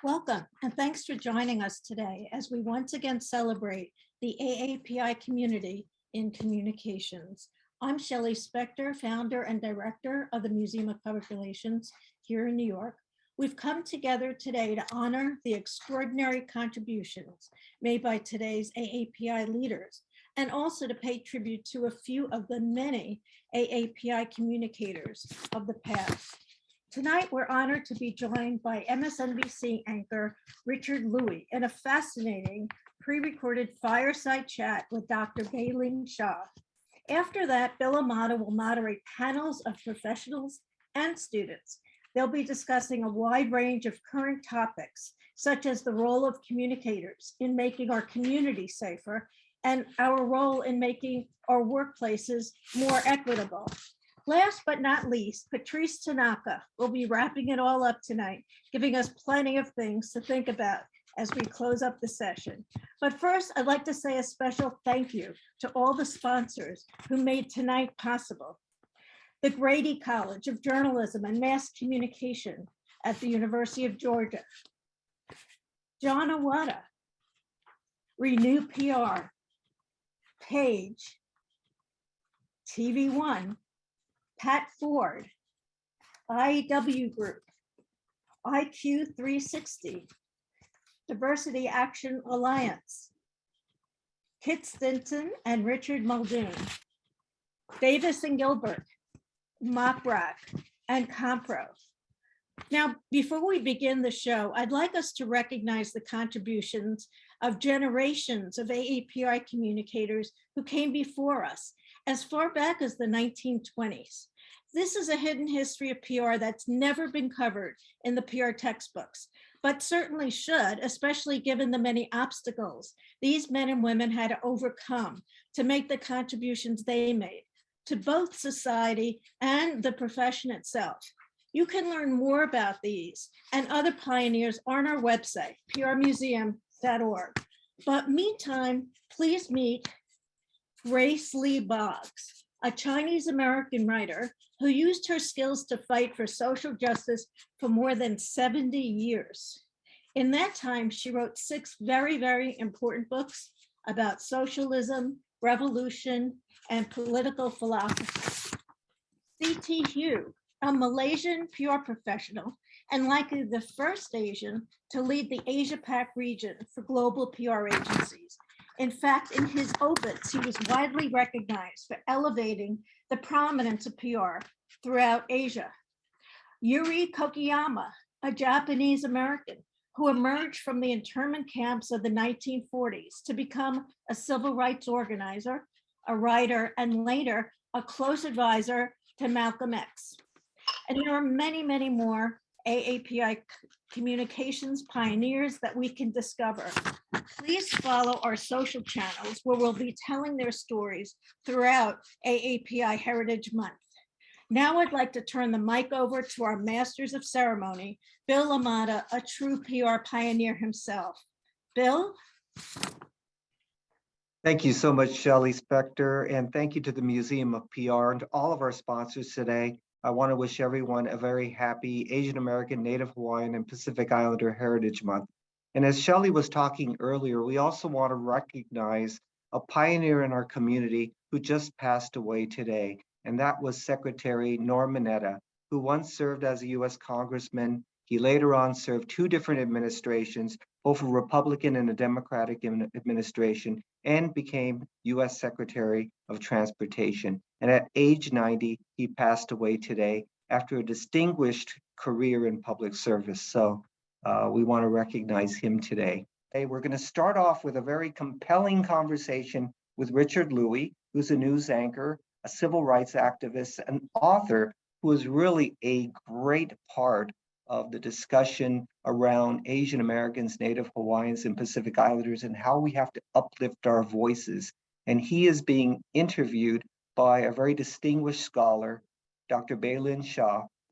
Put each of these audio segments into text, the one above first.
Welcome, and thanks for joining us today as we once again celebrate the AAPI community in communications. I'm Shelley Spector, founder and director of the Museum of Public Relations here in New York. We've come together today to honor the extraordinary contributions made by today's AAPI leaders, and also to pay tribute to a few of the many AAPI communicators of the past. Tonight, we're honored to be joined by MSNBC anchor Richard Louie in a fascinating pre-recorded fireside chat with Dr. Bey-Ling. After that, Bill Imada will moderate panels of professionals and students. They'll be discussing a wide range of current topics, such as the role of communicators in making our community safer and our role in making our workplaces more equitable. Last but not least, Patrice Tanaka will be wrapping it all up tonight, giving us plenty of things to think about as we close up the session. But first, I'd like to say a special thank you to all the sponsors who made tonight possible. The Grady College of Journalism and Mass Communication at the University of Georgia, John Awada, Renew PR, Page, TV One, Pat Ford, IW Group, IQ 360, Diversity Action Alliance, Kit Stinson and Richard Muldoon, Davis and Gilbert, Mockbrack, and Compro. Now, before we begin the show, I'd like us to recognize the contributions of generations of AAPI communicators who came before us, as far back as the 1920s. This is a hidden history of PR that's never been covered in the PR textbooks, but certainly should, especially given the many obstacles these men and women had to overcome to make the contributions they made to both society and the profession itself. You can learn more about these and other pioneers on our website, prmuseum.org. But meantime, please meet Grace Lee Boggs, a Chinese-American writer who used her skills to fight for social justice for more than 70 years. In that time, she wrote 6 very, very important books about socialism, revolution, and political philosophy. C.T. Hugh, a Malaysian PR professional and likely the first Asian to lead the Asia-Pac region for global PR agencies. In fact, in his obits, he was widely recognized for elevating the prominence of PR throughout Asia. Yuri Kokiyama, a Japanese American who emerged from the internment camps of the 1940s to become a civil rights organizer, a writer, and later a close advisor to Malcolm X. And there are many, many more AAPI communications pioneers that we can discover. Please follow our social channels where we'll be telling their stories throughout AAPI Heritage Month. Now I'd like to turn the mic over to our Masters of Ceremony, Bill Imada, a true PR pioneer himself. Bill? Thank you so much, Shelley Spector, and thank you to the Museum of PR and to all of our sponsors today. I want to wish everyone a very happy Asian American, Native Hawaiian, and Pacific Islander Heritage Month. And as Shelley was talking earlier, we also want to recognize a pioneer in our community who just passed away today, and that was Secretary Norm Mineta, who once served as a U.S. Congressman. He later on served 2 different administrations, both a Republican and a Democratic administration, and became U.S. Secretary of Transportation. And at age 90, he passed away today after a distinguished career in public service. So we want to recognize him today. Hey, we're going to start off with a very compelling conversation with Richard Louie, who's a news anchor, a civil rights activist, an author who is really a great part of the discussion around Asian Americans, Native Hawaiians, and Pacific Islanders and how we have to uplift our voices. And he is being interviewed by a very distinguished scholar, Dr. Bey-Ling,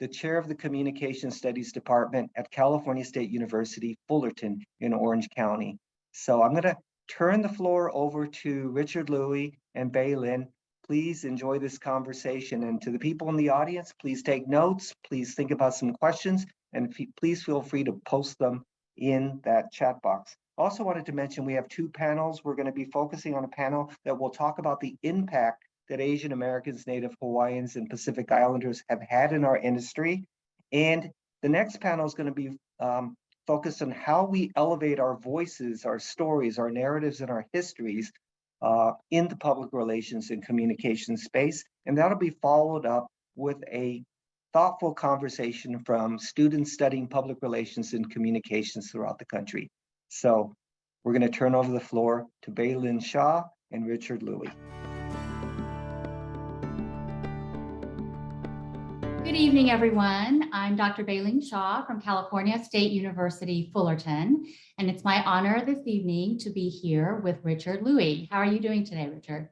the chair of the Communication Studies Department at California State University, Fullerton in Orange County. So I'm going to turn the floor over to Richard Louie and Bey-Ling. Please enjoy this conversation. And to the people in the audience, please take notes. Please think about some questions. And please feel free to post them in that chat box. Also wanted to mention we have two panels. We're going to be focusing on a panel that will talk about the impact that Asian Americans, Native Hawaiians, and Pacific Islanders have had in our industry. And the next panel is going to be focused on how we elevate our voices, our stories, our narratives, and our histories in the public relations and communication space. And that'll be followed up with a thoughtful conversation from students studying public relations and communications throughout the country. So we're going to turn over the floor to Bey-Ling Shaw and Richard Louie. Good evening, everyone. I'm Dr. Bey-Ling Shaw from California State University, Fullerton, and it's my honor this evening to be here with Richard Louie. How are you doing today, Richard?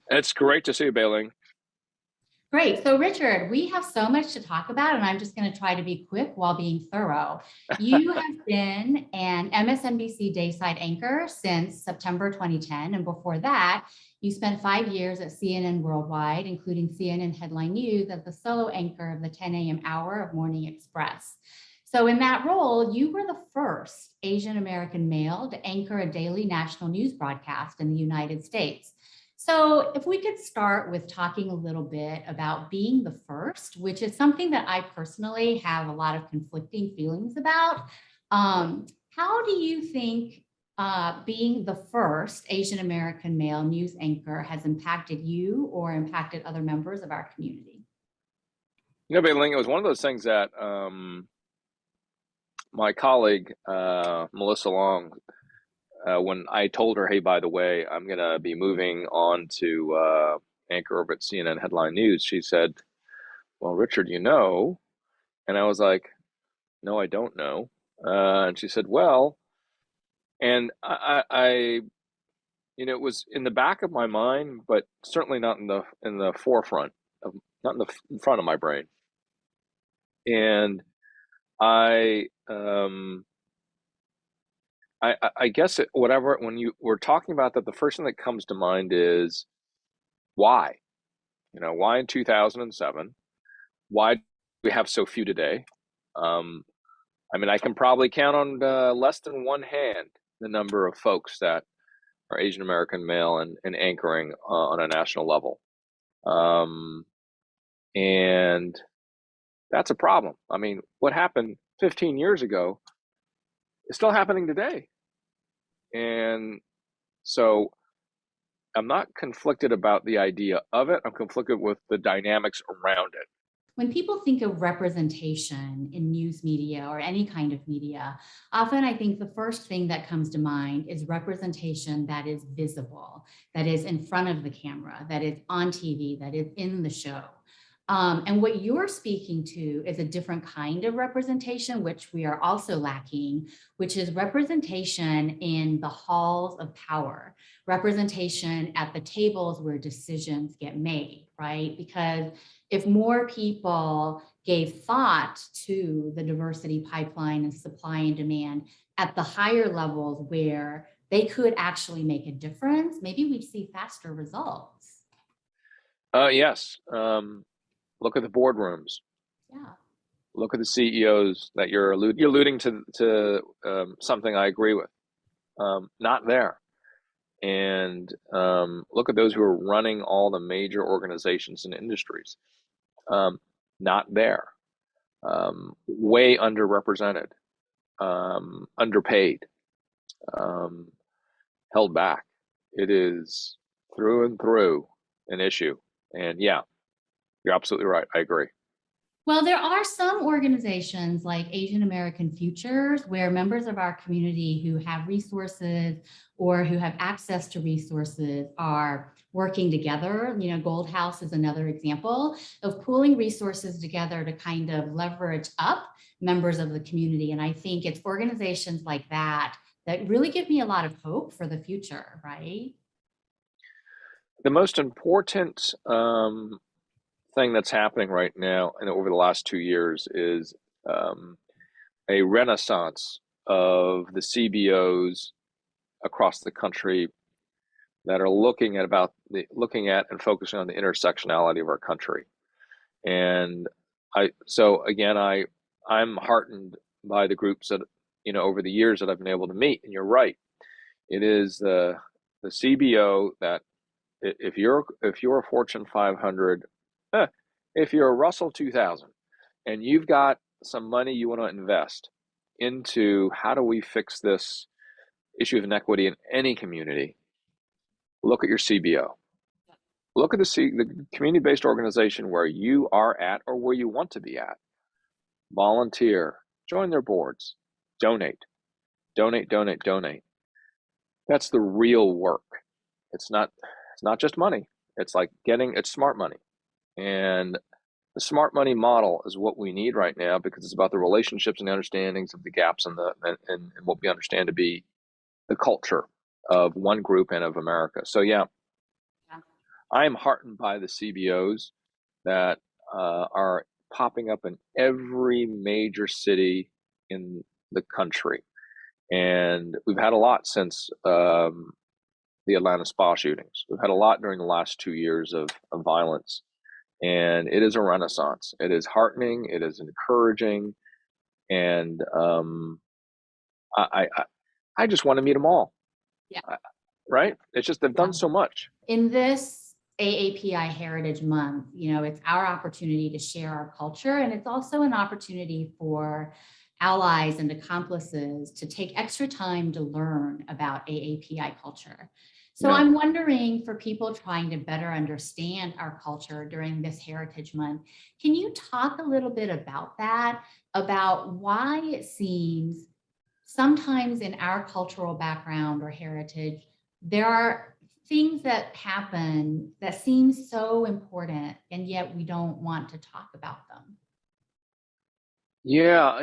It's great to see you, Bey-Ling. Great. So, Richard, we have so much to talk about, and I'm just going to try to be quick while being thorough. You have been an MSNBC dayside anchor since September 2010, and before that, you spent 5 years at CNN Worldwide, including CNN Headline News as the solo anchor of the 10 a.m. hour of Morning Express. So in that role, you were the first Asian American male to anchor a daily national news broadcast in the United States. So if we could start with talking a little bit about being the first, which is something that I personally have a lot of conflicting feelings about. How do you think being the first Asian American male news anchor has impacted you or impacted other members of our community? You know, Bey-Ling, it was one of those things that my colleague, Melissa Long, when I told her, hey, by the way, I'm going to be moving on to anchor over at CNN Headline News, she said, well, Richard, you know, and I was like, no, I don't know. And she said, well, and I you know, it was in the back of my mind, but certainly not in the forefront of, not in the front of my brain. And I guess whatever, when you were talking about that, the first thing that comes to mind is why? You know, why in 2007? Why do we have so few today? I mean, I can probably count on less than one hand the number of folks that are Asian American male and anchoring on a national level. And that's a problem. I mean, what happened 15 years ago is still happening today. And so I'm not conflicted about the idea of it. I'm conflicted with the dynamics around it. When people think of representation in news media or any kind of media, often I think the first thing that comes to mind is representation that is visible, that is in front of the camera, that is on TV, that is in the show. And what you're speaking to is a different kind of representation, which we are also lacking, which is representation in the halls of power, representation at the tables where decisions get made, right? Because if more people gave thought to the diversity pipeline and supply and demand at the higher levels where they could actually make a difference, maybe we'd see faster results. Yes. Look at the boardrooms. Yeah. Look at the CEOs that you're alluding to something I agree with. Not there. And look at those who are running all the major organizations and industries. Not there. Way underrepresented, underpaid, held back. It is through and through an issue. And yeah, you're absolutely right. I agree. Well, there are some organizations like Asian American Futures where members of our community who have resources or who have access to resources are working together. You know, Gold House is another example of pooling resources together to kind of leverage up members of the community. And I think it's organizations like that that really give me a lot of hope for the future, right? The most important thing that's happening right now and over the last 2 years is a renaissance of the CBOs across the country that are looking at and focusing on the intersectionality of our country. And I'm heartened by the groups that, over the years that I've been able to meet. And you're right. It is the CBO that if you're a Fortune 500, if you're a Russell 2000 and you've got some money you want to invest into how do we fix this issue of inequity in any community, look at your CBO. Look at the community-based organization where you are at or where you want to be at. Volunteer, join their boards, donate. That's the real work. It's not just money. It's like it's smart money. And the smart money model is what we need right now because it's about the relationships and the understandings of the gaps and what we understand to be the culture of one group and of America. So yeah. I am heartened by the CBOs that are popping up in every major city in the country. And we've had a lot since the Atlanta spa shootings. We've had a lot during the last 2 years of violence. And it is a renaissance. It is heartening. It is encouraging. And I just want to meet them all. Yeah. Right? It's just they've done so much. In this AAPI Heritage Month, it's our opportunity to share our culture, and it's also an opportunity for allies and accomplices to take extra time to learn about AAPI culture. So I'm wondering, for people trying to better understand our culture during this Heritage Month, can you talk a little bit about that, about why it seems sometimes in our cultural background or heritage, there are things that happen that seem so important, and yet we don't want to talk about them? Yeah,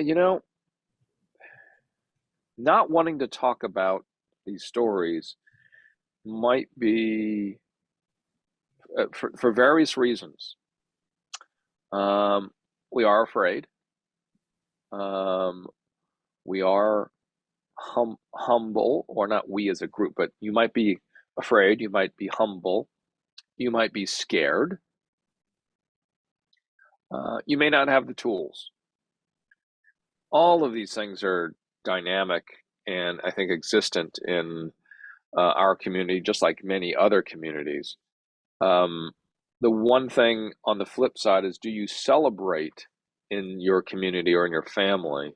not wanting to talk about these stories might be for various reasons. We are afraid. We are humble, or not we as a group, but you might be afraid, you might be humble, you might be scared. You may not have the tools. All of these things are dynamic and I think existent in our community, just like many other communities. The one thing on the flip side is, do you celebrate in your community or in your family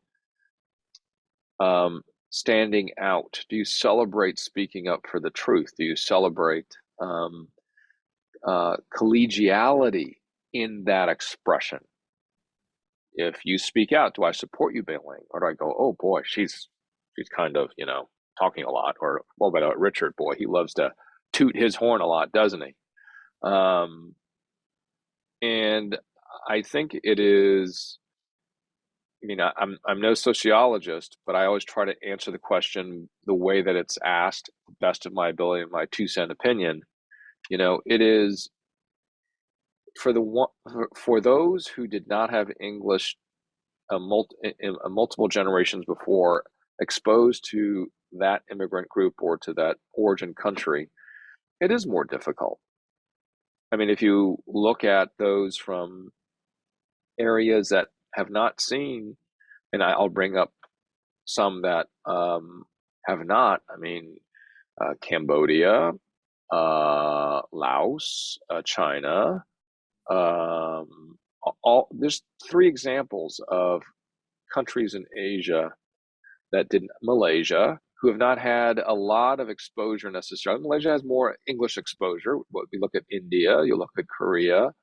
standing out? Do you celebrate speaking up for the truth? Do you celebrate collegiality in that expression? If you speak out, do I support you, Bey-Ling? Or do I go, oh boy, she's kind of, talking a lot? Or what about Richard? Boy, he loves to toot his horn a lot, doesn't he? And I think it is, I'm no sociologist, but I always try to answer the question the way that it's asked, to the best of my ability and my 2-cent opinion. It is for those who did not have English multiple generations before, exposed to that immigrant group or to that origin country, it is more difficult. I mean, if you look at those from areas that have not seen, and I'll bring up some that have not, Cambodia, Laos, China, there's 3 examples of countries in Asia that didn't, Malaysia, who have not had a lot of exposure necessarily. Malaysia has more English exposure. We look at India, you look at Korea,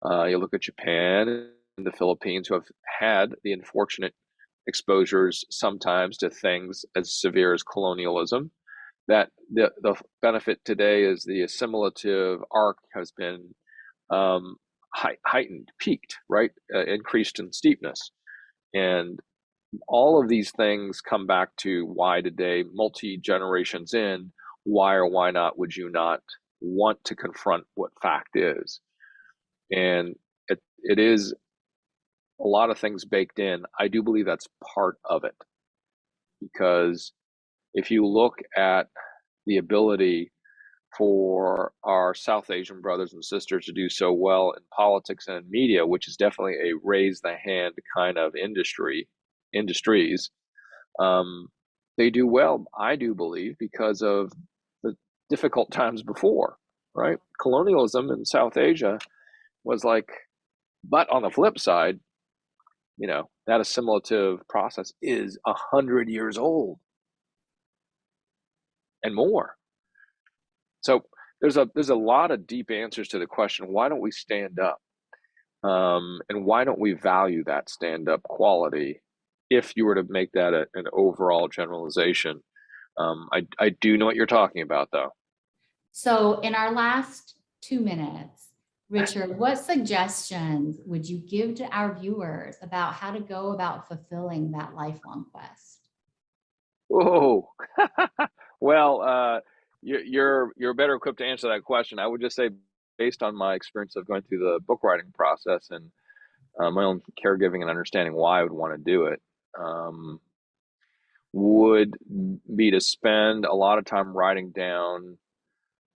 you look at Japan and the Philippines, who have had the unfortunate exposures sometimes to things as severe as colonialism. That the benefit today is the assimilative arc has been heightened, peaked, right? Increased in steepness. And all of these things come back to why today, multi-generations in, why or why not would you not want to confront what fact is? And it is a lot of things baked in. I do believe that's part of it. Because if you look at the ability for our South Asian brothers and sisters to do so well in politics and in media, which is definitely a raise the hand kind of industries, They do well, I do believe, because of the difficult times before, right? Colonialism in South Asia was like, but on the flip side, that assimilative process is 100 years old and more. So there's a lot of deep answers to the question, why don't we stand up? And why don't we value that stand-up quality? If you were to make that an overall generalization, I do know what you're talking about, though. So in our last 2 minutes, Richard, what suggestions would you give to our viewers about how to go about fulfilling that lifelong quest? Whoa. Well, you're better equipped to answer that question. I would just say, based on my experience of going through the book writing process and my own caregiving and understanding why I would want to do it, would be to spend a lot of time writing down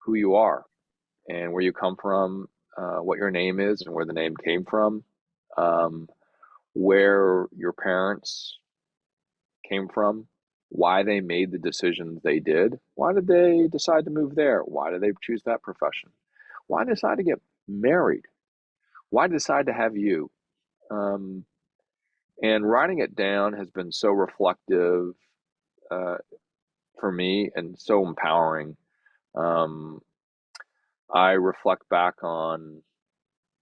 who you are and where you come from, what your name is and where the name came from, where your parents came from, why they made the decisions they did. Why did they decide to move there? Why did they choose that profession? Why decide to get married? Why decide to have you? And writing it down has been so reflective for me and so empowering. I reflect back on,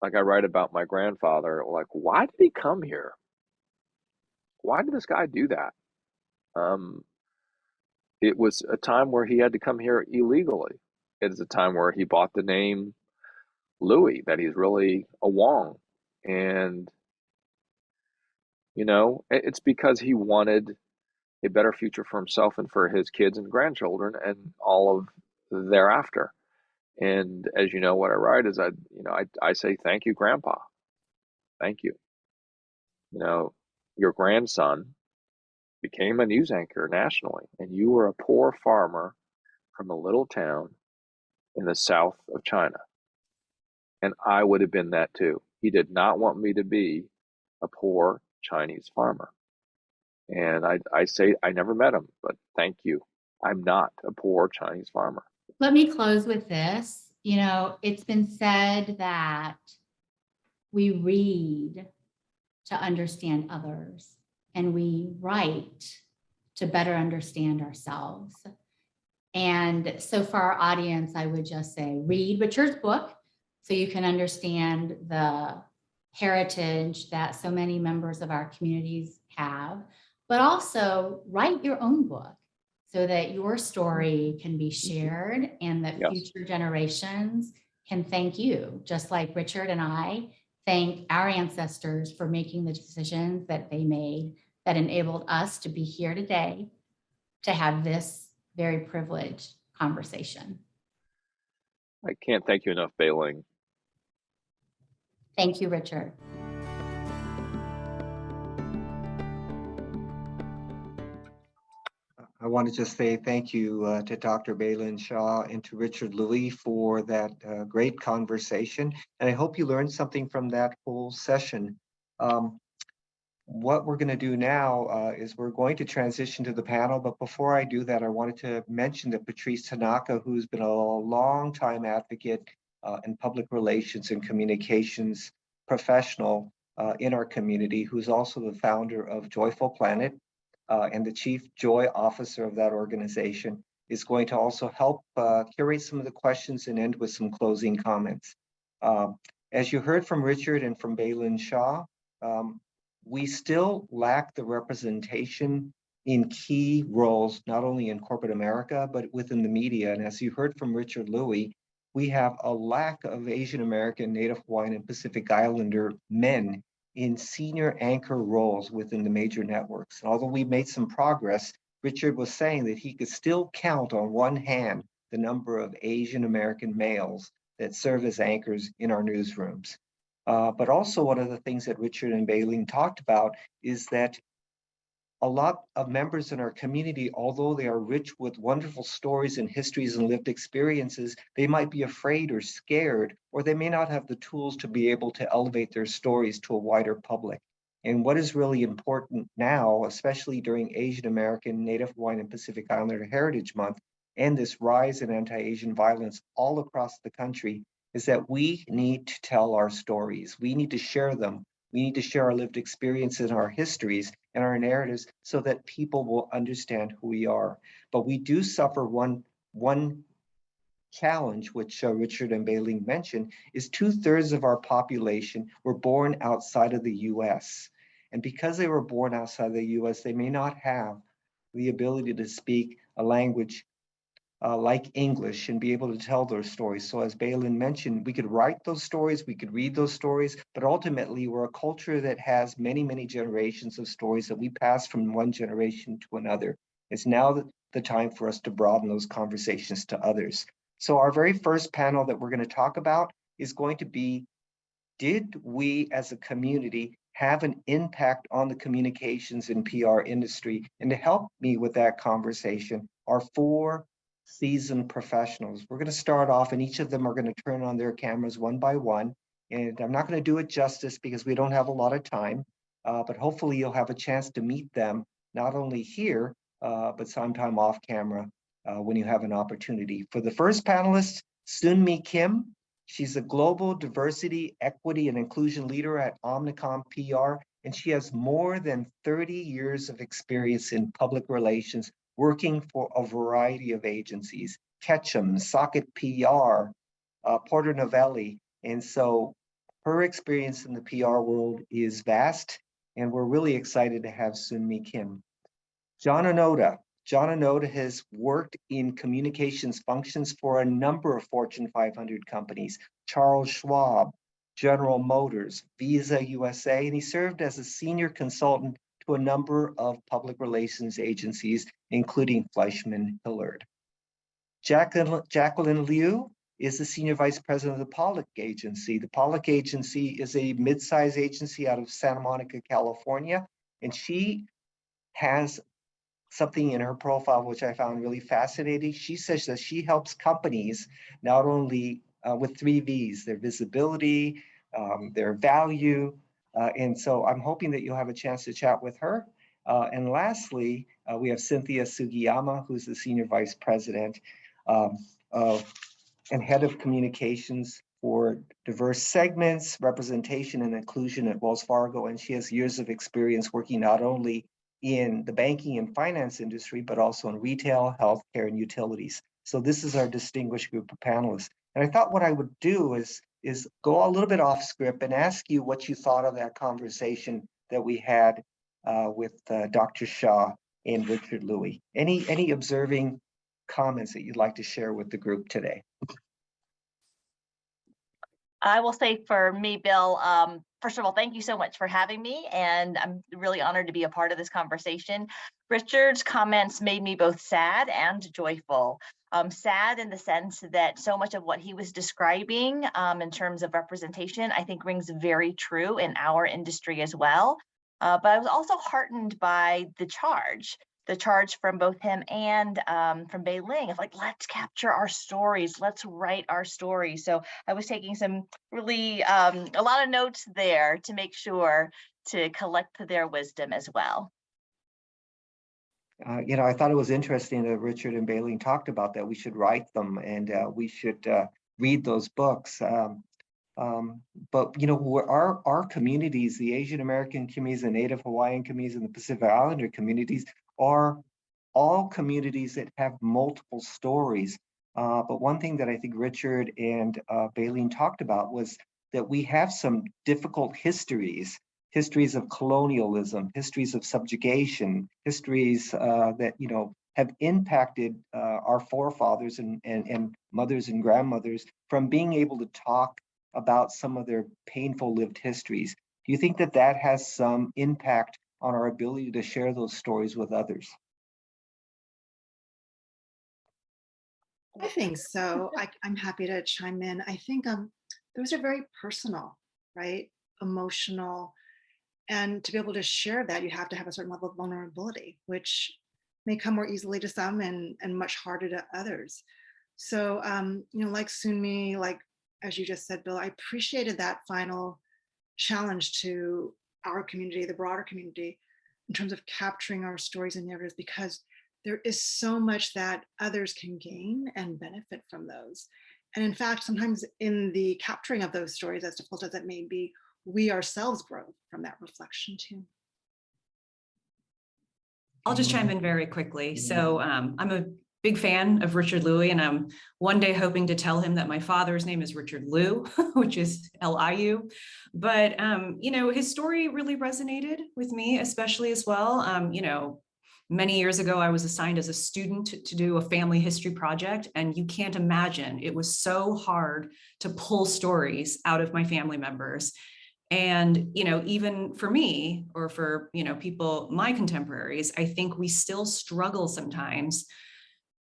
like I write about my grandfather, like, why did he come here? Why did this guy do that? It was a time where he had to come here illegally. It is a time where he bought the name Louis, that he's really a Wong. And, it's because he wanted a better future for himself and for his kids and grandchildren and all of thereafter. And as you know, what I write is I say, thank you, Grandpa. Thank you. Your grandson became a news anchor nationally, and you were a poor farmer from a little town in the south of China. And I would have been that too. He did not want me to be a poor Chinese farmer. And I say, I never met him, but thank you. I'm not a poor Chinese farmer. Let me close with this. It's been said that we read to understand others, and we write to better understand ourselves. And so for our audience, I would just say, read Richard's book so you can understand the heritage that so many members of our communities have, but also write your own book so that your story can be shared and that Yes. future generations can thank you, just like Richard and I thank our ancestors for making the decisions that they made that enabled us to be here today to have this very privileged conversation. I can't thank you enough, Bey-Ling. Thank you, Richard. I want to just say thank you to Dr. Bey-Ling Shaw and to Richard Louis for that great conversation. And I hope you learned something from that whole session. What we're going to do now is we're going to transition to the panel. But before I do that, I wanted to mention that Patrice Tanaka, who's been a long time advocate in public relations and communications professional in our community, who's also the founder of Joyful Planet, and the Chief Joy Officer of that organization, is going to also help curate some of the questions and end with some closing comments. As you heard from Richard and from Bey-Ling Shaw, we still lack the representation in key roles, not only in corporate America, but within the media. And as you heard from Richard Louis, we have a lack of Asian American, Native Hawaiian, and Pacific Islander men in senior anchor roles within the major networks. And although we made some progress, Richard was saying that he could still count on one hand the number of Asian American males that serve as anchors in our newsrooms. But also one of the things that Richard and Bey-Ling talked about is that a lot of members in our community, although they are rich with wonderful stories and histories and lived experiences, they might be afraid or scared, or they may not have the tools to be able to elevate their stories to a wider public. And what is really important now, especially during Asian American, Native Hawaiian, and Pacific Islander Heritage Month, and this rise in anti-Asian violence all across the country, is that we need to tell our stories. We need to share them. We need to share our lived experiences and our histories and our narratives so that people will understand who we are. But we do suffer one challenge, which Richard and Bey-Ling mentioned, is 2/3 of our population were born outside of the US. And because they were born outside the US, they may not have the ability to speak a language like English and be able to tell their stories. So as Bey-Ling mentioned, we could write those stories, we could read those stories, but ultimately we're a culture that has many, many generations of stories that we pass from one generation to another. It's now the time for us to broaden those conversations to others. So our very first panel that we're going to talk about is going to be, did we as a community have an impact on the communications and PR industry? And to help me with that conversation are 4 seasoned professionals. We're going to start off, and each of them are going to turn on their cameras one by one. And I'm not going to do it justice because we don't have a lot of time, but hopefully you'll have a chance to meet them, not only here, but sometime off camera when you have an opportunity. For the first panelist, Sunmi Kim. She's a global diversity, equity, and inclusion leader at Omnicom PR, and she has more than 30 years of experience in public relations, working for a variety of agencies, Ketchum, Socket PR, Porter Novelli. And so her experience in the PR world is vast, and we're really excited to have Sunmi Kim. John Onoda. John Onoda has worked in communications functions for a number of Fortune 500 companies, Charles Schwab, General Motors, Visa USA, and he served as a senior consultant to a number of public relations agencies, including Fleischmann Hillard. Jacqueline Liu is the Senior Vice President of the Pollock Agency. The Pollock Agency is a mid-sized agency out of Santa Monica, California, and she has something in her profile which I found really fascinating. She says that she helps companies not only with 3 V's, their visibility, their value, and so I'm hoping that you'll have a chance to chat with her. And lastly, we have Cynthia Sugiyama, who's the Senior Vice President and Head of Communications for Diverse Segments, Representation, and Inclusion at Wells Fargo, and she has years of experience working not only in the banking and finance industry, but also in retail, healthcare, and utilities. So this is our distinguished group of panelists. And I thought what I would do is go a little bit off script and ask you what you thought of that conversation that we had with Dr. Shah and Richard Louie. Any observing comments that you'd like to share with the group today? I will say for me, Bill, first of all, thank you so much for having me, and I'm really honored to be a part of this conversation. Richard's comments made me both sad and joyful. Sad in the sense that so much of what he was describing in terms of representation, I think rings very true in our industry as well. But I was also heartened by the charge from both him and from Bey-Ling of like, let's capture our stories, let's write our stories. So I was taking some really, a lot of notes there to make sure to collect their wisdom as well. I thought it was interesting that Richard and Bey-Ling talked about that. We should write them and we should read those books. But our communities, the Asian American communities, the Native Hawaiian communities, and the Pacific Islander communities are all communities that have multiple stories. But one thing that I think Richard and Bey-Ling talked about was that we have some difficult histories of colonialism, histories of subjugation, histories that have impacted our forefathers and mothers and grandmothers from being able to talk about some of their painful lived histories. Do you think that that has some impact on our ability to share those stories with others? I think so. I'm happy to chime in. I think those are very personal, right? Emotional. And to be able to share that, you have to have a certain level of vulnerability, which may come more easily to some and much harder to others. So, like Sunmi, like as you just said, Bill, I appreciated that final challenge to our community, the broader community, in terms of capturing our stories and narratives, because there is so much that others can gain and benefit from those. And in fact, sometimes in the capturing of those stories, as difficult as it may be, we ourselves grow from that reflection too. I'll just chime in very quickly. So I'm a big fan of Richard Louie, and I'm one day hoping to tell him that my father's name is Richard Liu, which is L-I-U. But, you know, his story really resonated with me, especially as well. You know, many years ago, I was assigned as a student to do a family history project, and you can't imagine, it was so hard to pull stories out of my family members. And, you know, even for me, or for, you know, people, my contemporaries, I think we still struggle sometimes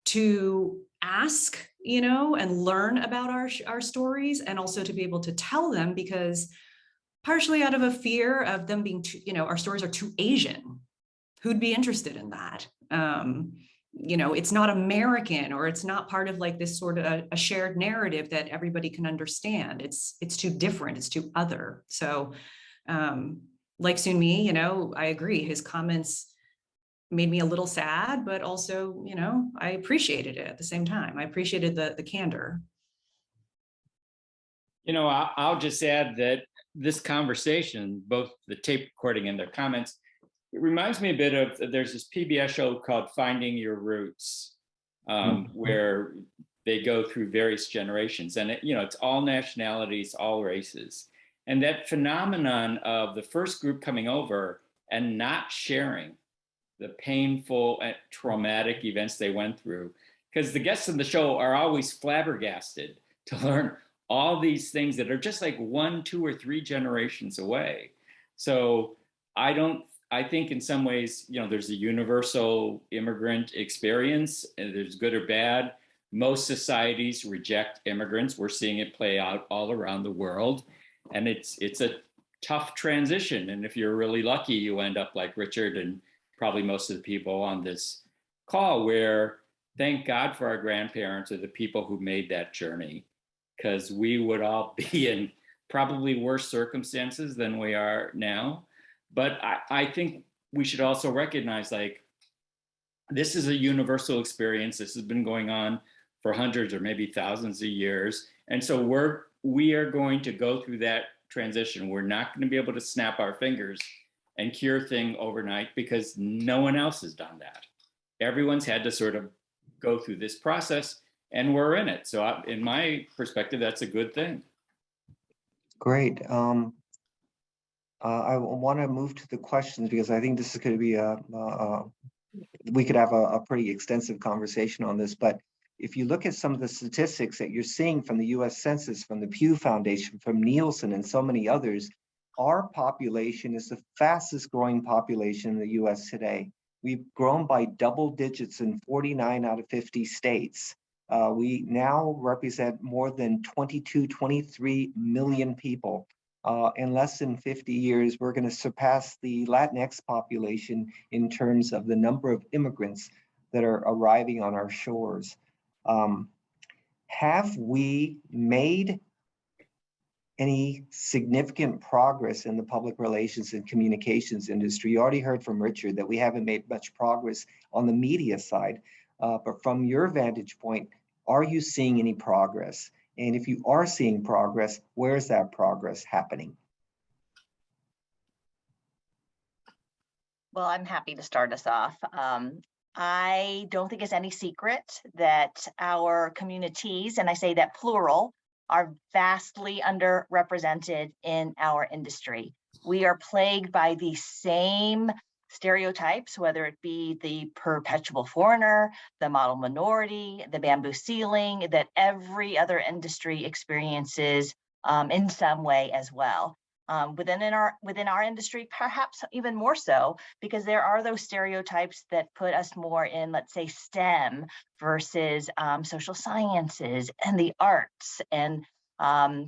to ask, you know, and learn about our stories, and also to be able to tell them, because partially out of a fear of them being too, you know, our stories are too Asian. Who'd be interested in that? You know, it's not American, or it's not part of like this sort of a shared narrative that everybody can understand. It's too different, it's too other. So like Sunmi, you know, I agree. His comments made me a little sad, but also, you know, I appreciated it at the same time. I appreciated the candor. You know, I'll just add that this conversation, both the tape recording and their comments, it reminds me a bit of, there's this PBS show called Finding Your Roots, where they go through various generations, and you know, it's all nationalities, all races. And that phenomenon of the first group coming over and not sharing the painful and traumatic events they went through, because the guests on the show are always flabbergasted to learn all these things that are just like 1, 2, or 3 generations away. So I think in some ways, you know, there's a universal immigrant experience, and there's good or bad. Most societies reject immigrants. We're seeing it play out all around the world. And it's a tough transition. And if you're really lucky, you end up like Richard and probably most of the people on this call, where thank God for our grandparents, or the people who made that journey, because we would all be in probably worse circumstances than we are now. But I think we should also recognize, like, this is a universal experience. This has been going on for hundreds or maybe thousands of years. And so we are going to go through that transition. We're not going to be able to snap our fingers and cure thing overnight, because no one else has done that. Everyone's had to sort of go through this process, and we're in it. So in my perspective, that's a good thing. Great. I want to move to the questions, because I think this is going to be we could have a pretty extensive conversation on this. But if you look at some of the statistics that you're seeing from the US Census, from the Pew Foundation, from Nielsen, and so many others, our population is the fastest growing population in the US today. We've grown by double digits in 49 out of 50 states. We now represent more than 23 million people. In less than 50 years, we're going to surpass the Latinx population in terms of the number of immigrants that are arriving on our shores. Have we made any significant progress in the public relations and communications industry? You already heard from Richard that we haven't made much progress on the media side, but from your vantage point, are you seeing any progress? And if you are seeing progress, where is that progress happening? Well, I'm happy to start us off. I don't think it's any secret that our communities, and I say that plural, are vastly underrepresented in our industry. We are plagued by the same stereotypes, whether it be the perpetual foreigner, the model minority, the bamboo ceiling, that every other industry experiences in some way as well. Within our industry, perhaps even more so, because there are those stereotypes that put us more in, let's say, STEM versus social sciences and the arts and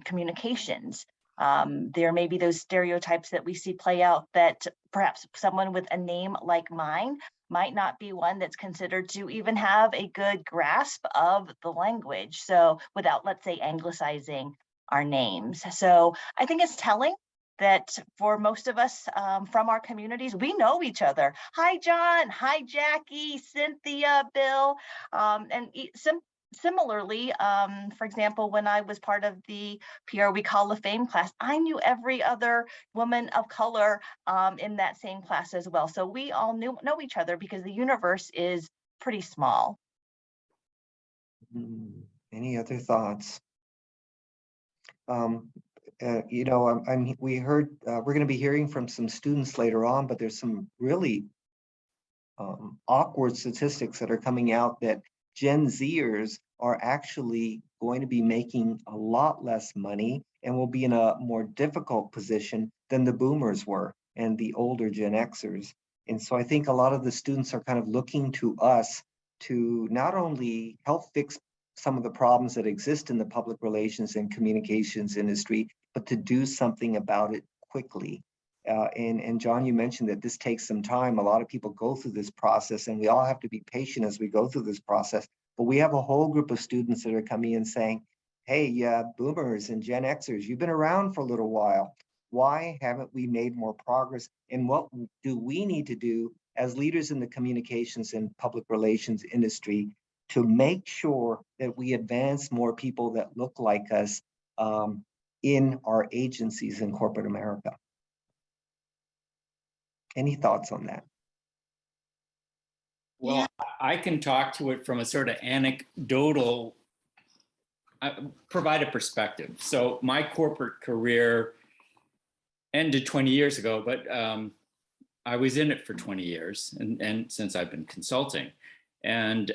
communications. There may be those stereotypes that we see play out that perhaps someone with a name like mine might not be one that's considered to even have a good grasp of the language. So without, let's say, anglicizing our names. So I think it's telling that for most of us from our communities, we know each other. Hi, John. Hi, Jackie, Cynthia, Bill. Similarly, for example, when I was part of the PR Week Hall of Fame class, I knew every other woman of color in that same class as well. So we all know each other because the universe is pretty small. Any other thoughts? We heard we're going to be hearing from some students later on, but there's some really awkward statistics that are coming out that Gen Zers are actually going to be making a lot less money and will be in a more difficult position than the boomers were and the older Gen Xers. And so I think a lot of the students are kind of looking to us to not only help fix some of the problems that exist in the public relations and communications industry, but to do something about it quickly. And John, you mentioned that this takes some time. A lot of people go through this process, and we all have to be patient as we go through this process. But we have a whole group of students that are coming in saying, hey, boomers and Gen Xers, you've been around for a little while. Why haven't we made more progress? And what do we need to do as leaders in the communications and public relations industry to make sure that we advance more people that look like us in our agencies in corporate America? Any thoughts on that? Well, I can talk to it from a sort of anecdotal, provide a perspective. So my corporate career ended 20 years ago, but I was in it for 20 years and since I've been consulting. And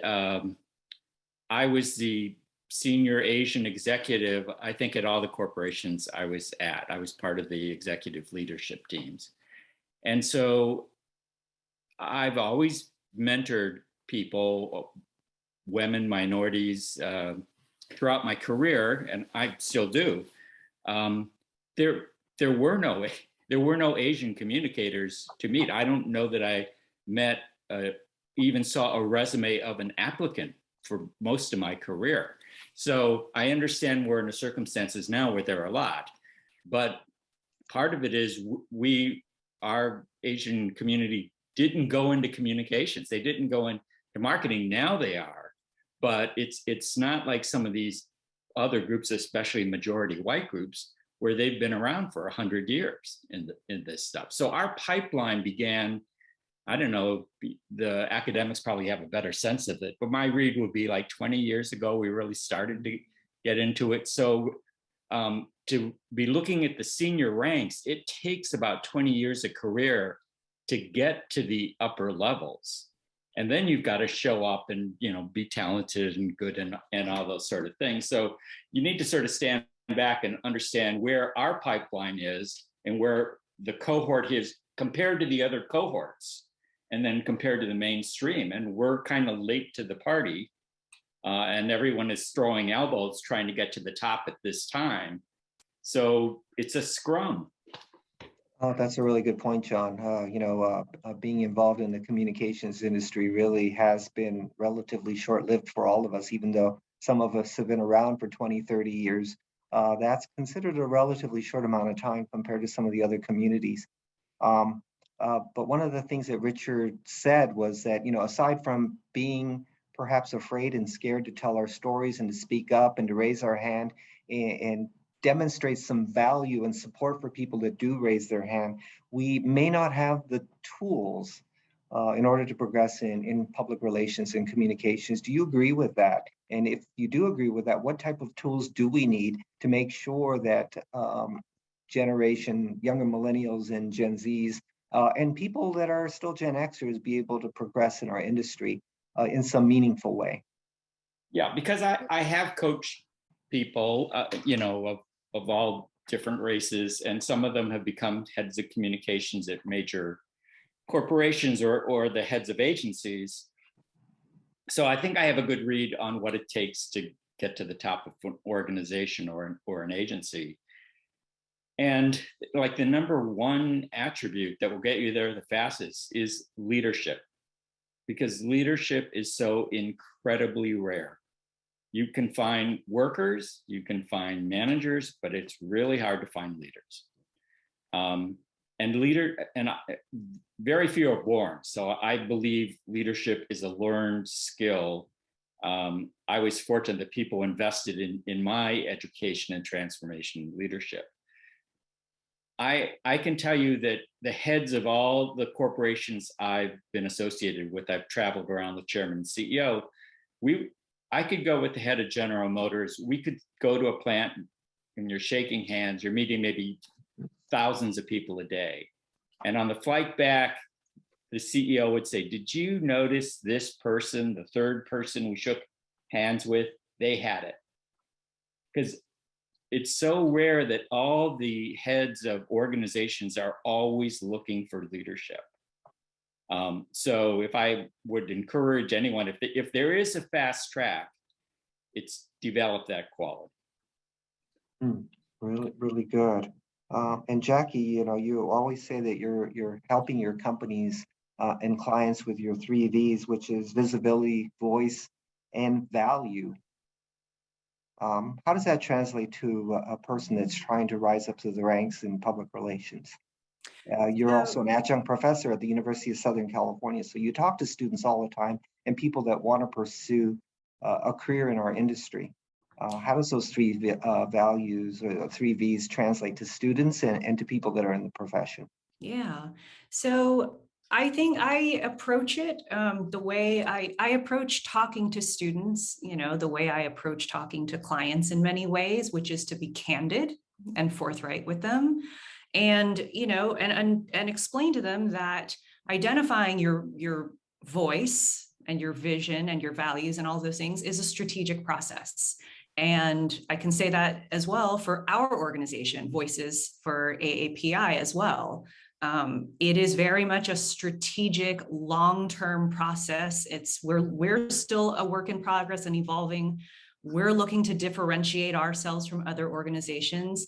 I was the senior Asian executive, I think, at all the corporations I was at. I was part of the executive leadership teams. And so I've always mentored people, women, minorities, throughout my career, and I still do. There were no Asian communicators to meet. I don't know that I met, even saw a resume of an applicant for most of my career. So I understand we're in the circumstances now where there are a lot, but part of it is our Asian community didn't go into communications. They didn't go into marketing. Now they are, but it's not like some of these other groups, especially majority white groups, where they've been around for 100 years in this stuff. So our pipeline began, I don't know, the academics probably have a better sense of it, but my read would be like 20 years ago, we really started to get into it. So to be looking at the senior ranks, it takes about 20 years of career to get to the upper levels. And then you've got to show up and, be talented and good and all those sort of things. So you need to sort of stand back and understand where our pipeline is and where the cohort is compared to the other cohorts, and then compared to the mainstream. And we're kind of late to the party, and everyone is throwing elbows trying to get to the top at this time. So it's a scrum. Oh, that's a really good point, John. Being involved in the communications industry really has been relatively short-lived for all of us, even though some of us have been around for 20, 30 years. That's considered a relatively short amount of time compared to some of the other communities. But one of the things that Richard said was that, aside from being perhaps afraid and scared to tell our stories and to speak up and to raise our hand and demonstrate some value and support for people that do raise their hand, we may not have the tools in order to progress in public relations and communications. Do you agree with that? And if you do agree with that, what type of tools do we need to make sure that younger millennials and Gen Zs and people that are still Gen Xers be able to progress in our industry in some meaningful way? Yeah, because I have coached people, of all different races, and some of them have become heads of communications at major corporations or the heads of agencies. So I think I have a good read on what it takes to get to the top of an organization or an agency. And like the number one attribute that will get you there the fastest is leadership, because leadership is so incredibly rare. You can find workers, you can find managers, but it's really hard to find leaders. Very few are born. So I believe leadership is a learned skill. I was fortunate that people invested in my education and transformation in leadership. I can tell you that the heads of all the corporations I've been associated with, I've traveled around the chairman and CEO. I could go with the head of General Motors. We could go to a plant and you're shaking hands, you're meeting maybe thousands of people a day. And on the flight back, the CEO would say, did you notice this person, the third person we shook hands with, they had it? Because it's so rare that all the heads of organizations are always looking for leadership. So if I would encourage anyone, if there is a fast track, it's develop that quality. Really, really good. And Jackie, you always say that you're helping your companies and clients with your 3 V's, which is visibility, voice, and value. How does that translate to a person that's trying to rise up to the ranks in public relations? You're also an adjunct professor at the University of Southern California, so you talk to students all the time and people that want to pursue a career in our industry. How does those 3 values or 3 V's translate to students and to people that are in the profession? Yeah, so I think I approach it the way I approach talking to students, the way I approach talking to clients in many ways, which is to be candid and forthright with them. And, and explain to them that identifying your voice and your vision and your values and all those things is a strategic process. And I can say that as well for our organization, Voices for AAPI as well. It is very much a strategic, long-term process. We're still a work in progress and evolving. We're looking to differentiate ourselves from other organizations.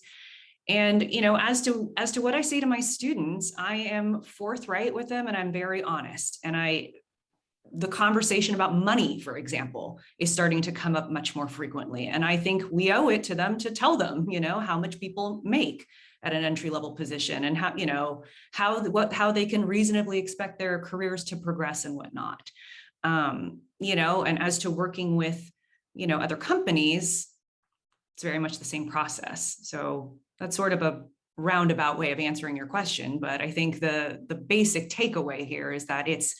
And, as to what I say to my students, I am forthright with them and I'm very honest. And the conversation about money, for example, is starting to come up much more frequently. And I think we owe it to them to tell them, how much people make at an entry-level position and how they can reasonably expect their careers to progress and whatnot. And as to working with, other companies, it's very much the same process. So that's sort of a roundabout way of answering your question. But I think the basic takeaway here is that it's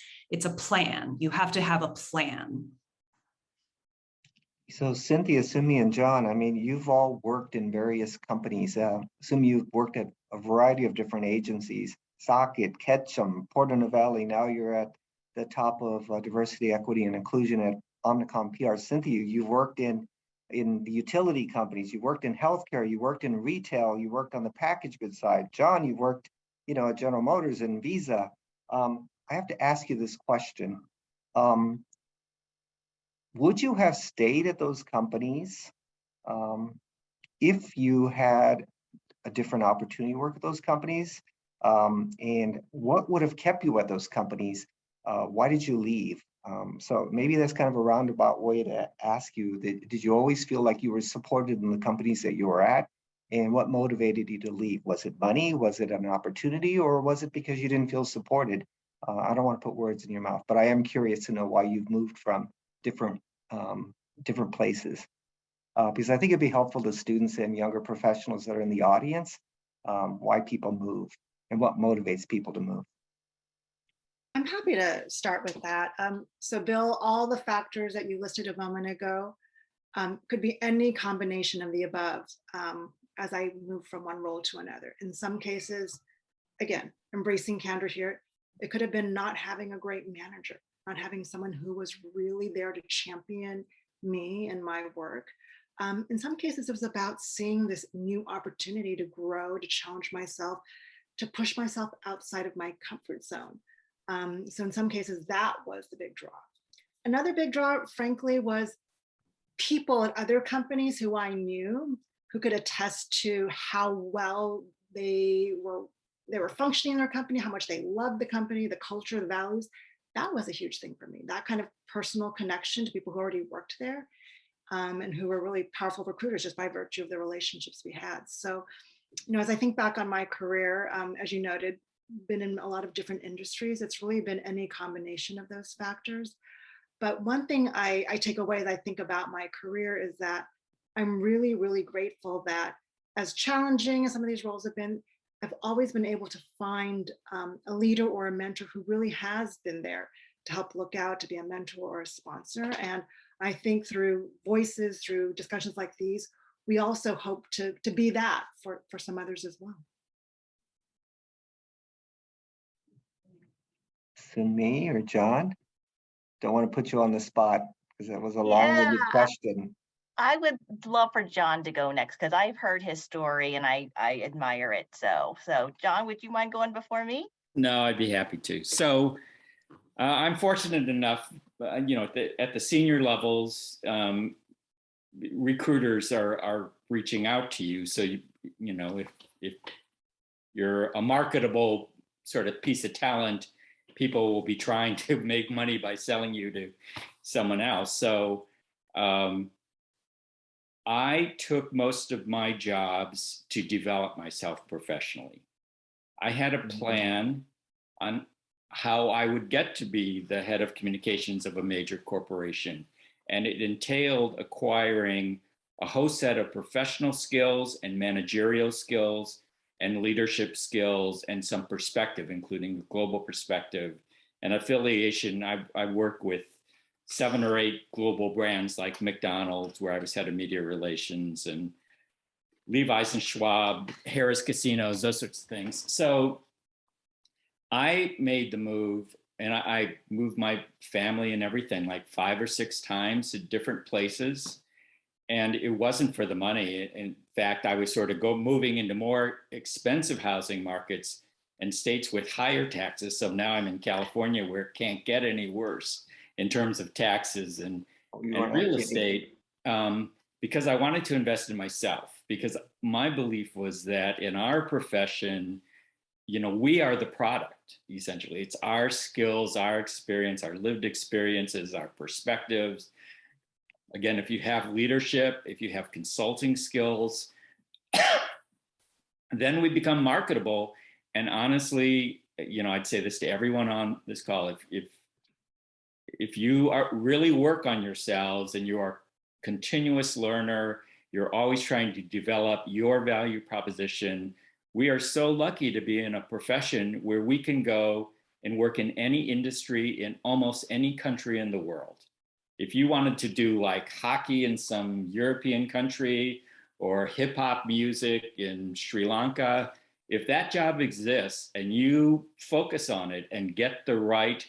a plan. You have to have a plan. So Cynthia, Sumi, and John, you've all worked in various companies. Sumi, you've worked at a variety of different agencies, Socket, Ketchum, Porter Novelli. Now you're at the top of diversity, equity, and inclusion at Omnicom PR. Cynthia, you've worked in the utility companies, you worked in healthcare, you worked in retail, you worked on the packaged goods side. John, you worked, at General Motors and Visa. I have to ask you this question. Would you have stayed at those companies if you had a different opportunity to work at those companies? And what would have kept you at those companies? Why did you leave? So maybe that's kind of a roundabout way to ask you, did you always feel like you were supported in the companies that you were at? And what motivated you to leave? Was it money? Was it an opportunity? Or was it because you didn't feel supported? I don't want to put words in your mouth, but I am curious to know why you've moved from different places. Because I think it'd be helpful to students and younger professionals that are in the audience, why people move and what motivates people to move. I'm happy to start with that. So Bill, all the factors that you listed a moment ago could be any combination of the above as I move from one role to another. In some cases, again, embracing candor here, it could have been not having a great manager, not having someone who was really there to champion me and my work. In some cases, it was about seeing this new opportunity to grow, to challenge myself, to push myself outside of my comfort zone. So in some cases, that was the big draw. Another big draw, frankly, was people at other companies who I knew who could attest to how well they were functioning in their company, how much they loved the company, the culture, the values. That was a huge thing for me. That kind of personal connection to people who already worked there and who were really powerful recruiters just by virtue of the relationships we had. So as I think back on my career, as you noted, been in a lot of different industries. It's really been any combination of those factors. But one thing I take away as I think about my career is that I'm really, really grateful that as challenging as some of these roles have been, I've always been able to find a leader or a mentor who really has been there to help look out, to be a mentor or a sponsor. And I think through voices, through discussions like these, we also hope to be that for some others as well. Sumi or John? Don't want to put you on the spot because that was a long-winded question. I would love for John to go next because I've heard his story and I admire it. So John, would you mind going before me? No, I'd be happy to. So I'm fortunate enough, at the senior levels, recruiters are reaching out to you. So if you're a marketable sort of piece of talent, people will be trying to make money by selling you to someone else. So I took most of my jobs to develop myself professionally. I had a plan on how I would get to be the head of communications of a major corporation. And it entailed acquiring a whole set of professional skills and managerial skills and leadership skills and some perspective, including global perspective and affiliation. I work with 7 or 8 global brands like McDonald's, where I was head of media relations, and Levi's and Schwab, Harris Casinos, those sorts of things. So I made the move, and I moved my family and everything like 5 or 6 times to different places. And it wasn't for the money. In fact, I was sort of moving into more expensive housing markets and states with higher taxes. So now I'm in California, where it can't get any worse in terms of taxes and real estate, because I wanted to invest in myself. Because my belief was that in our profession, we are the product, essentially. It's our skills, our experience, our lived experiences, our perspectives. Again, if you have leadership, if you have consulting skills, then we become marketable. And honestly, I'd say this to everyone on this call: if you really work on yourselves and you are a continuous learner, you're always trying to develop your value proposition. We are so lucky to be in a profession where we can go and work in any industry in almost any country in the world. If you wanted to do like hockey in some European country or hip hop music in Sri Lanka, if that job exists and you focus on it and get the right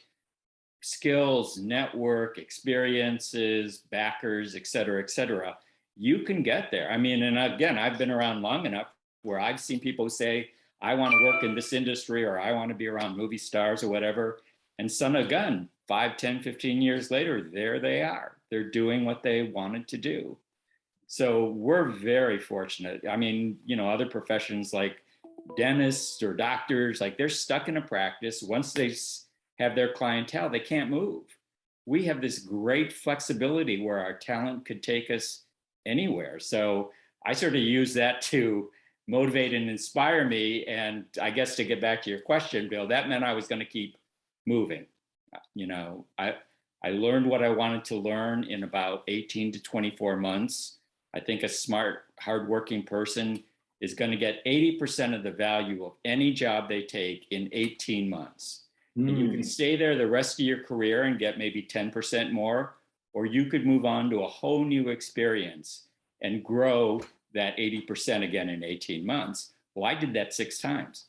skills, network, experiences, backers, et cetera, you can get there. I mean, and again, I've been around long enough where I've seen people say, I want to work in this industry, or I want to be around movie stars or whatever. And son of a gun, 5, 10, 15 years later, there they are. They're doing what they wanted to do. So we're very fortunate. I mean, other professions like dentists or doctors, like they're stuck in a practice. Once they have their clientele, they can't move. We have this great flexibility where our talent could take us anywhere. So I sort of use that to motivate and inspire me. And I guess to get back to your question, Bill, that meant I was going to keep moving. I learned what I wanted to learn in about 18 to 24 months. I think a smart, hardworking person is going to get 80% of the value of any job they take in 18 months. And you can stay there the rest of your career and get maybe 10% more, or you could move on to a whole new experience and grow that 80% again in 18 months. Well, I did that 6 times.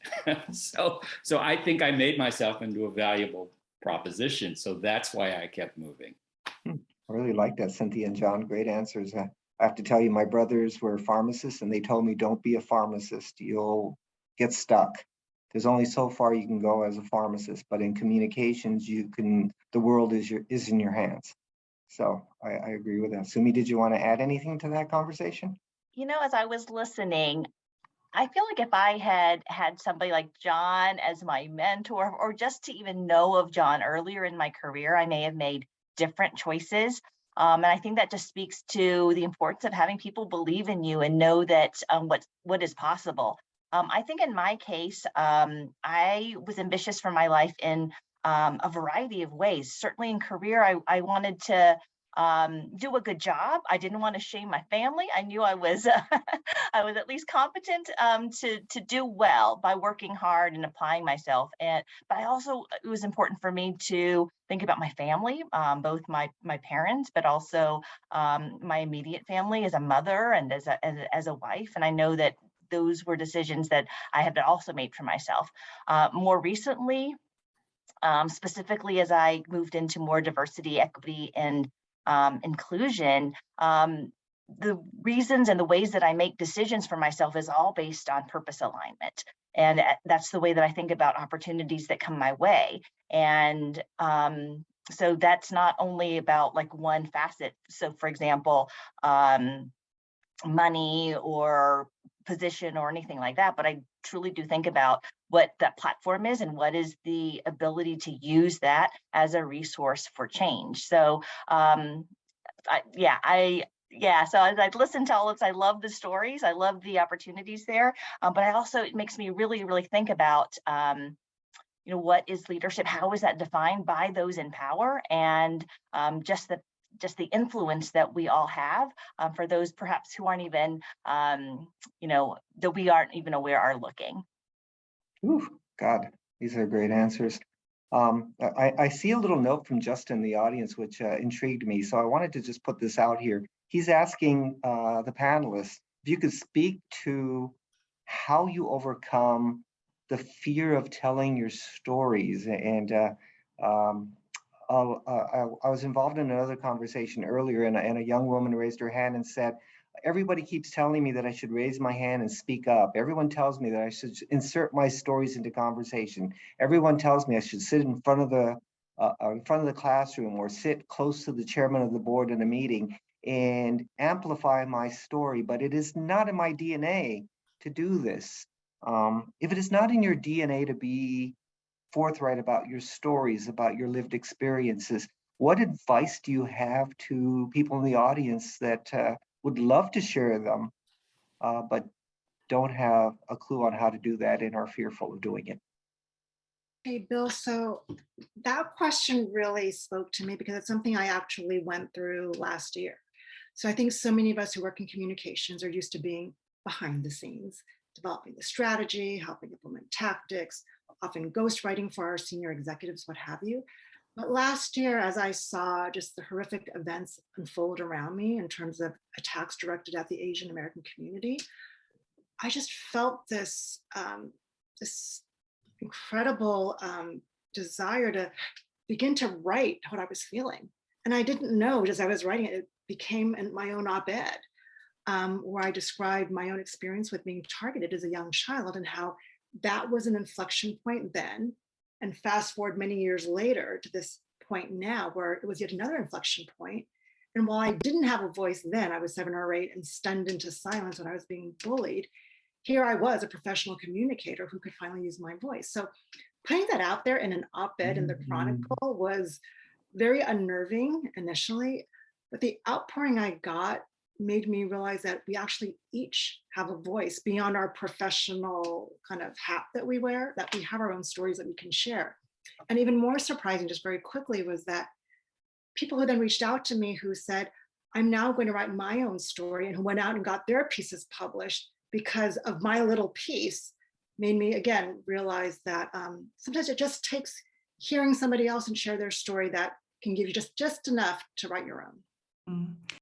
So I think I made myself into a valuable proposition. So that's why I kept moving. I really like that, Cynthia and John. Great answers. I have to tell you, my brothers were pharmacists and they told me, don't be a pharmacist. You'll get stuck. There's only so far you can go as a pharmacist, but in communications, the world is in your hands. So I agree with that. Sumi, did you want to add anything to that conversation? As I was listening, I feel like if I had somebody like John as my mentor, or just to even know of John earlier in my career, I may have made different choices. And I think that just speaks to the importance of having people believe in you and know that what is possible. I think in my case, I was ambitious for my life in a variety of ways. Certainly in career, I wanted to do a good job. I didn't want to shame my family. I knew I was I was at least competent to do well by working hard and applying myself. But I also, it was important for me to think about my family, both my parents, but also my immediate family as a mother and as a wife. And I know that those were decisions that I had also made for myself. More recently, specifically as I moved into more diversity, equity, and inclusion, the reasons and the ways that I make decisions for myself is all based on purpose alignment. And that's the way that I think about opportunities that come my way. And so that's not only about like one facet. So for example, money or position or anything like that, but I truly do think about what that platform is and what is the ability to use that as a resource for change. So so as I listen to all this, I love the stories, I love the opportunities there, but I also, it makes me really, really think about what is leadership? How is that defined by those in power? And just the influence that we all have for those perhaps who aren't even, that we aren't even aware are looking. Ooh, God, these are great answers. I see a little note from Justin in the audience, which intrigued me. So I wanted to just put this out here. He's asking the panelists if you could speak to how you overcome the fear of telling your stories. And I was involved in another conversation earlier, and a young woman raised her hand and said, everybody keeps telling me that I should raise my hand and speak up. Everyone tells me that I should insert my stories into conversation. Everyone tells me I should sit in front of the classroom or sit close to the chairman of the board in a meeting and amplify my story, but it is not in my DNA to do this. If it is not in your DNA to be forthright about your stories, about your lived experiences, what advice do you have to people in the audience that would love to share them, but don't have a clue on how to do that and are fearful of doing it? Hey, Bill, so that question really spoke to me because it's something I actually went through last year. So I think so many of us who work in communications are used to being behind the scenes, developing the strategy, helping implement tactics, often ghostwriting for our senior executives, what have you. But last year, as I saw just the horrific events unfold around me in terms of attacks directed at the Asian American community, I just felt this, this incredible desire to begin to write what I was feeling. And I didn't know, as I was writing it, it became my own op-ed, where I described my own experience with being targeted as a young child and how that was an inflection point then. And fast forward many years later to this point now where it was yet another inflection point. And while I didn't have a voice then, I was 7 or 8 and stunned into silence when I was being bullied. Here I was, a professional communicator who could finally use my voice. So putting that out there in an op-ed in the Chronicle was very unnerving initially, but the outpouring I got made me realize that we actually each have a voice beyond our professional kind of hat that we wear, that we have our own stories that we can share. And even more surprising, just very quickly, was that people who then reached out to me who said, I'm now going to write my own story, and who went out and got their pieces published because of my little piece, made me again realize that sometimes it just takes hearing somebody else and share their story that can give you just enough to write your own.